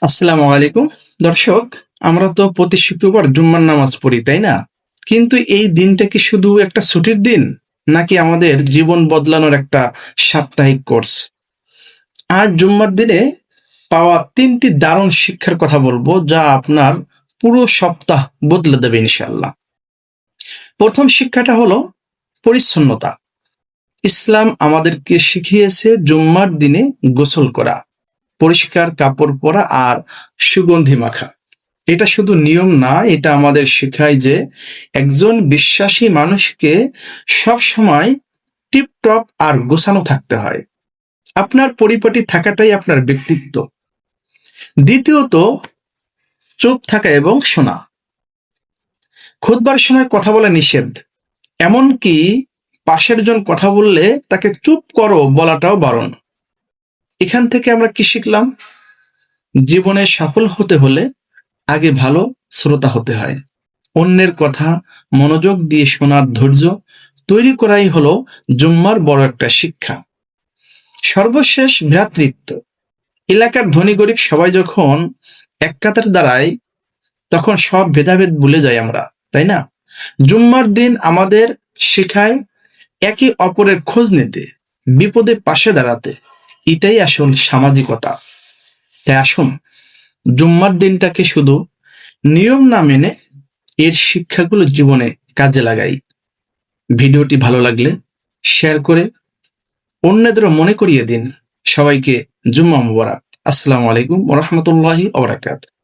আসসালামু আলাইকুম। দর্শক, আমরা তো প্রতি শুক্রবার জুম্মার নামাজ পড়ি, তাই না? কিন্তু এই দিনটা কি শুধু একটা ছুটির দিন, নাকি আমাদের জীবন বদলানোর একটা সাপ্তাহিক কোর্স? আজ জুম্মার দিনে পাওয়া ৩টি দারুণ শিক্ষার কথা বলবো, যা আপনার পুরো সপ্তাহ বদলে দেবে ইনশাআল্লাহ। প্রথম শিক্ষাটা হলো পরিচ্ছন্নতা। ইসলাম আমাদেরকে শিখিয়েছে জুম্মার দিনে গোসল করা, পরিষ্কার কাপড় পরা আর সুগন্ধি মাখা। এটা শুধু নিয়ম না, এটা আমাদের শেখায় যে একজন বিশ্বাসী মানুষকে সব সময় টিপটপ আর গোছানো থাকতে হয়। আপনার পরিপাটি থাকাটাই আপনার ব্যক্তিত্ব। দ্বিতীয়ত, চুপ থাকা এবং শোনা। খুতবার সময় কথা বলা নিষেধ, এমনকি পাশের জন কথা বললে তাকে চুপ করো বলাটাও বারণ। এখান থেকে আমরা কি শিখলাম? জীবনে সফল হতে হলে আগে ভালো শ্রোতা হতে হয়। অন্যের কথা মনোযোগ দিয়ে শোনার ধৈর্য তৈরি করাই হলো জুম্মার বড় একটা শিক্ষা। সর্বশেষ, ভ্রাতৃত্ব। এলাকার ধনী গরিব সবাই যখন এক কাতার দাঁড়ায়, তখন সব ভেদাভেদ ভুলে যাই আমরা, তাই না? জুম্মার দিন আমাদের শেখায় একে অপরের খোঁজ নিতে, বিপদে পাশে দাঁড়াতে। এটাই আসল সামাজিকতা। তাই আসুন, জুম্মার দিনটাকে শুধু নিয়ম না মেনে এর শিক্ষাগুলো জীবনে কাজে লাগাই। ভিডিওটি ভালো লাগলে শেয়ার করে অন্যদেরও মনে করিয়ে দিন। সবাইকে জুম্মা মুবারক। আসসালামু আলাইকুম ওয়া রাহমাতুল্লাহি ওয়া বারাকাতুহু।